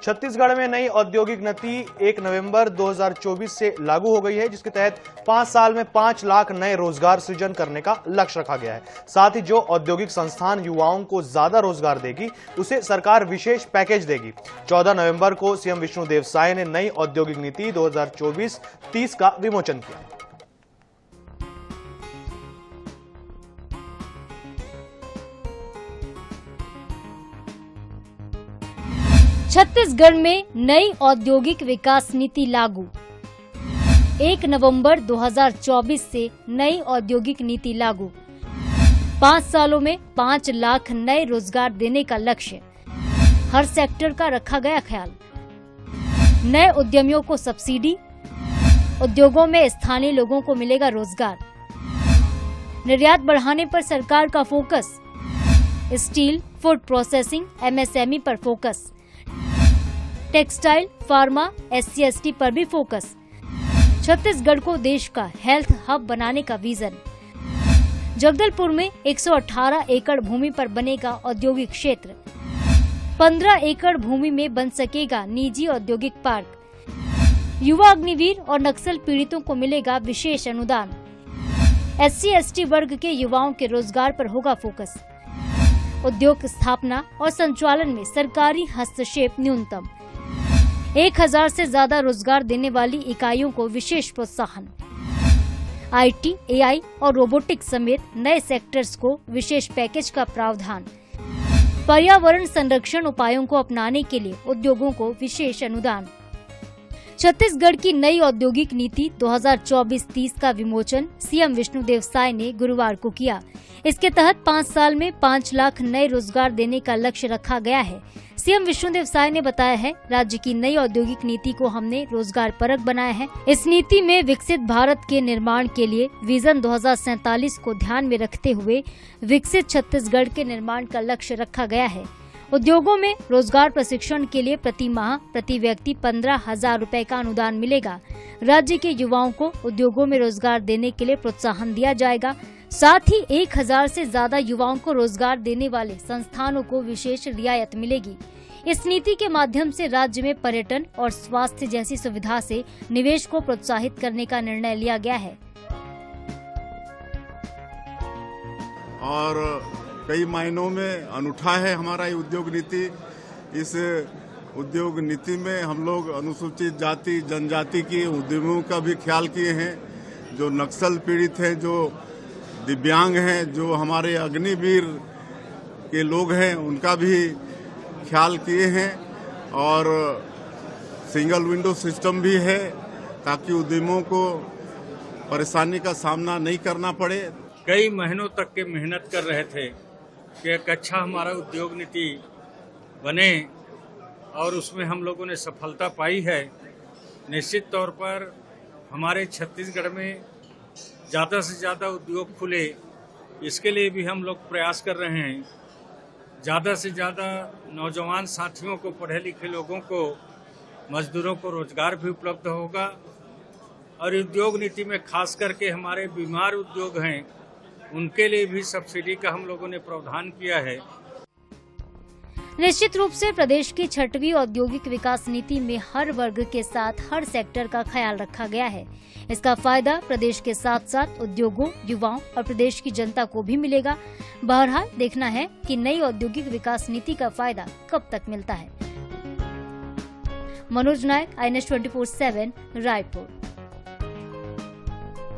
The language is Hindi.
छत्तीसगढ़ में नई औद्योगिक नीति 1 नवंबर 2024 से लागू हो गई है, जिसके तहत 5 साल में 5 लाख नए रोजगार सृजन करने का लक्ष्य रखा गया है। साथ ही जो औद्योगिक संस्थान युवाओं को ज्यादा रोजगार देगी, उसे सरकार विशेष पैकेज देगी। 14 नवंबर को सीएम विष्णुदेव साय ने नई औद्योगिक नीति 2024-30 का विमोचन किया। छत्तीसगढ़ में नई औद्योगिक विकास नीति लागू। 1 नवंबर 2024 से नई औद्योगिक नीति लागू। 5 सालों में 5 लाख नए रोजगार देने का लक्ष्य। हर सेक्टर का रखा गया ख्याल। नए उद्यमियों को सब्सिडी। उद्योगों में स्थानीय लोगों को मिलेगा रोजगार। निर्यात बढ़ाने पर सरकार का focus. Steel, food processing, MSME पर फोकस। टेक्सटाइल, फार्मा, SC/ST पर भी फोकस। छत्तीसगढ़ को देश का हेल्थ हब बनाने का विजन। जगदलपुर में 118 एकड़ भूमि पर बनेगा औद्योगिक क्षेत्र। 15 एकड़ भूमि में बन सकेगा निजी औद्योगिक पार्क। युवा अग्निवीर और नक्सल पीड़ितों को मिलेगा विशेष अनुदान। SC/ST वर्ग के युवाओं के रोजगार पर होगा फोकस। उद्योग स्थापना और संचालन में सरकारी हस्तक्षेप न्यूनतम। 1000 से ज्यादा रोजगार देने वाली इकाइयों को विशेष प्रोत्साहन। IT, AI और रोबोटिक्स समेत नए सेक्टर्स को विशेष पैकेज का प्रावधान। पर्यावरण संरक्षण उपायों को अपनाने के लिए उद्योगों को विशेष अनुदान। छत्तीसगढ़ की नई औद्योगिक नीति 2024-30 का विमोचन सीएम विष्णुदेव साय ने गुरुवार को किया। इसके तहत 5 साल में 5 लाख नए रोजगार देने का लक्ष्य रखा गया है। सीएम विष्णुदेव साय ने बताया है, राज्य की नई औद्योगिक नीति को हमने रोजगार परक बनाया है। इस नीति में विकसित भारत के निर्माण के लिए विजन 2047 को ध्यान में रखते हुए विकसित छत्तीसगढ़ के निर्माण का लक्ष्य रखा गया है। उद्योगों में रोजगार प्रशिक्षण के लिए प्रति माह प्रति व्यक्ति 15,000 रुपए का अनुदान मिलेगा। राज्य के युवाओं को उद्योगों में रोजगार देने के लिए प्रोत्साहन दिया जाएगा। साथ ही 1000 से ज्यादा युवाओं को रोजगार देने वाले संस्थानों को विशेष रियायत मिलेगी। इस नीति के माध्यम से राज्य में पर्यटन और स्वास्थ्य जैसी सुविधा से निवेश को प्रोत्साहित करने का निर्णय लिया गया है। और कई मायनों में अनूठा है हमारा ये उद्योग नीति। इस उद्योग नीति में हम लोग अनुसूचित जाति जनजाति के उद्यमियों का भी ख्याल किए हैं, जो नक्सल पीड़ित हैं, जो दिव्यांग हैं, जो हमारे अग्निवीर के लोग हैं, उनका भी ख्याल किए हैं। और सिंगल विंडो सिस्टम भी है ताकि उद्यमियों को परेशानी का सामना नहीं करना पड़े। कई महीनों तक के मेहनत कर रहे थे कि एक अच्छा हमारा उद्योग नीति बने और उसमें हम लोगों ने सफलता पाई है। निश्चित तौर पर हमारे छत्तीसगढ़ में ज़्यादा से ज़्यादा उद्योग खुले, इसके लिए भी हम लोग प्रयास कर रहे हैं। ज़्यादा से ज़्यादा नौजवान साथियों को, पढ़े लिखे लोगों को, मजदूरों को रोजगार भी उपलब्ध होगा। और उद्योग नीति में खास करके हमारे बीमार उद्योग हैं, उनके लिए भी सब्सिडी का हम लोगों ने प्रावधान किया है। निश्चित रूप से प्रदेश की 6वीं औद्योगिक विकास नीति में हर वर्ग के साथ हर सेक्टर का ख्याल रखा गया है। इसका फायदा प्रदेश के साथ साथ उद्योगों, युवाओं और प्रदेश की जनता को भी मिलेगा। बहरहाल देखना है कि नई औद्योगिक विकास नीति का फायदा कब तक मिलता है। मनोज नायक, INS 24/7 रायपुर।